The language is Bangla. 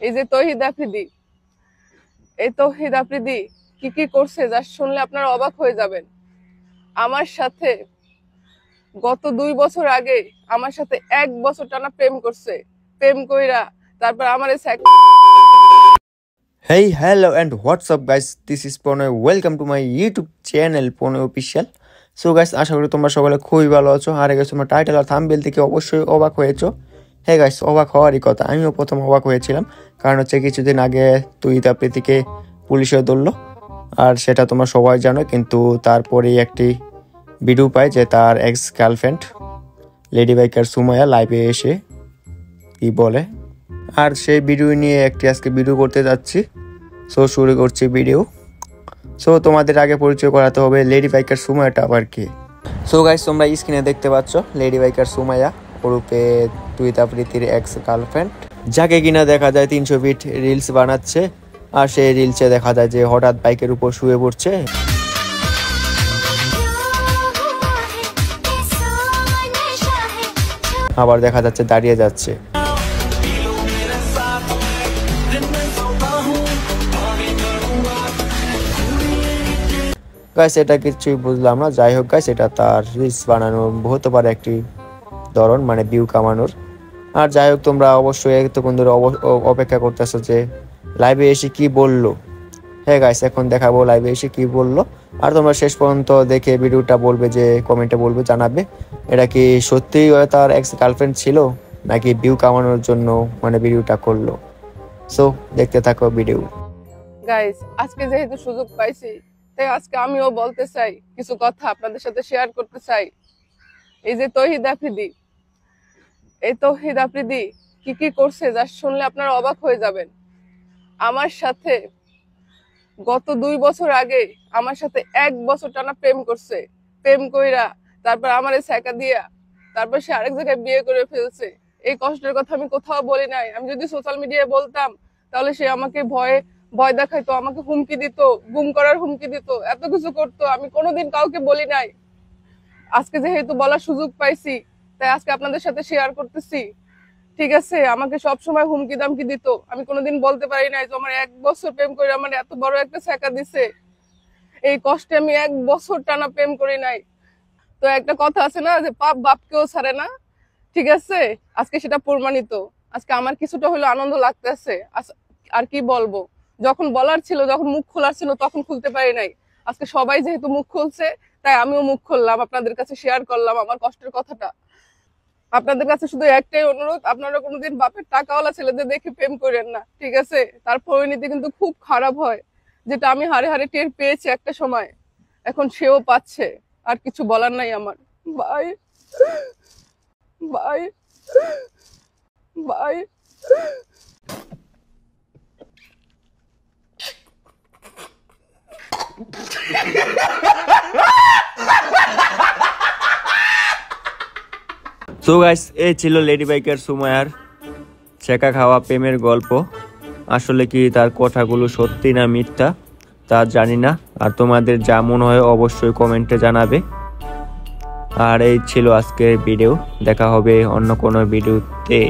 এই যে তৌহিদ আফ্রিদি, এই তৌহিদ আফ্রিদি কি কি করছে যা শুনলে আপনারা অবাক হয়ে যাবেন। আমার সাথে গত 2 বছর আগে আমার সাথে 1 বছর টানা প্রেম করছে। প্রেম কইরা তারপর আমারে Hey, hello and what's up guys, this is Pone. Welcome to my YouTube channel Pone Official. So guys, আশা করি তোমরা সকলে খুবই ভালো আছো। আর গাইস তোমরা টাইটেল আর থাম্বনেল থেকে অবশ্যই অবাক হয়েছো। হ্যাঁ গাইস, অবাক হওয়ারই কথা, আমিও প্রথম অবাক হয়েছিলাম। কারণ হচ্ছে কিছুদিন আগে তৌহিদ আফ্রিদিকে পুলিশে ধরলো, আর সেটা তোমরা সবাই জানো। কিন্তু তারপরেই একটি ভিডিও পাই যে তার ex girlfriend lady biker Sumaiya লাইভে এসে কি বলে, আর সেই ভিডিও নিয়ে একটি আজকে ভিডিও করতে যাচ্ছি। সো শুরু করছি ভিডিও। সো তোমাদের আগে পরিচয় করাতে হবে লেডি বাইকার সুমাইয়াটা আবার কি। সো গাইস, তোমরা স্ক্রিনে দেখতে পাচ্ছ লেডি বাইকার সুমাইয়া ওরূপে তৌহিদ আফ্রিদির এক্স গার্লফ্রেন্ড, যাকে কিনা দেখা যায় 300 ফিট রিলস বানাচ্ছে। আর সেই রিলসে দেখা যায় যে হঠাৎ বাইকের উপর শুয়ে পড়ছে, আবার দেখা যাচ্ছে দাঁড়িয়ে যাচ্ছে। গাইস এটা কিছুই বুঝলাম না। যাই হোক গাইস, এটা তার রিলস বানানোর হতে পারে একটি ধরন, মানে ভিউ কামানোর। আর যাই হোক, তোমরা অবশ্যই এতক্ষণ ধরে অপেক্ষা করতেছো যে লাইভে এসে কি বললো। হ্যাঁ গাইস, এখন দেখাবো লাইভে এসে কি বললো। আর তোমরা শেষ পর্যন্ত দেখে ভিডিওটা বলবে, যে কমেন্টে বলবে, জানাবে এটা কি সত্যিই তার এক্স গার্লফ্রেন্ড ছিল নাকি ভিউ কামানোর জন্য মানে ভিডিওটা করলো। সো দেখতে থাকো ভিডিও। গাইস, আজকে যেহেতু সুযোগ পাইছি, তাই আজকে আমিও বলতে চাই, কিছু কথা আপনাদের সাথে শেয়ার করতে চাই। এই যে তৌহিদ আফ্রিদি, এই তৌহিদ আফ্রিদি কি কি করছে যা শুনলে আপনারা অবাক হয়ে যাবেন। আমার সাথে গত 2 বছর আগে আমার সাথে 1 বছর টানা প্রেম করছে। প্রেম কইরা তারপর আমারে ছ্যাঁকা দিয়া তারপর সে আরেক জায়গায় বিয়ে করে ফেলছে। এই কষ্টের কথা আমি কোথাও বলি নাই। আমি যদি সোশ্যাল মিডিয়ায় বলতাম তাহলে সে আমাকে ভয় দেখাইতো, আমাকে হুমকি দিত, গুম করার হুমকি দিত, এত কিছু করতো। আমি কোনোদিন কাউকে বলি নাই। আজকে যেহেতু বলার সুযোগ পাইছি, তাই আজকে আপনাদের সাথে শেয়ার করতেছি। ঠিক আছে, আমাকে সব সময় হুমকি দামকি দিত। আমি কোনোদিন বলতে পারি নাই যে আমার 1 বছর প্রেম করে আমার এত বড় একটা ছ্যাঁকা দিছে। এই কষ্টে আমি 1 বছর টানা প্রেম করি নাই। তো একটা কথা আছে না, যে পাপ বাপকেও ছাড়ে না। ঠিক আছে, আজকে সেটা প্রমাণিত। আজকে আমার কিছুটা হলো আনন্দ লাগতেছে। আর কি বলবো, যখন বলার ছিল, যখন মুখ খোলার ছিল, তখন খুলতে পারি নাই। আজকে সবাই যেহেতু মুখ খুলছে, তাই আমিও মুখ খুললাম, আপনাদের কাছে শেয়ার করলাম আমার কষ্টের কথাটা। আপনাদের কাছে শুধু একটাই অনুরোধ, আপনারা কোনোদিন বাপের টাকাওয়ালা ছেলেদের দেখে প্রেম করেন না। ঠিক আছে, তার পরিণতি কিন্তু খুব খারাপ হয়, যেটা আমি হারে হারে টের পেয়েছি একটা সময়। এখন সেও পাচ্ছে। আর কিছু বলার নাই আমার। Bye bye bye. So guys, এই ছিল লেডি বাইকার সুমাইয়ার ছ্যাঁকা খাওয়া প্রেমের গল্প। আসলে কি তার কথাগুলো সত্যি না মিথ্যা তা জানি না। আর তোমাদের যা মনে হয় অবশ্যই কমেন্টে জানাবে। আর এই ছিল আজকের ভিডিও। দেখা হবে অন্য কোনো ভিডিওতে।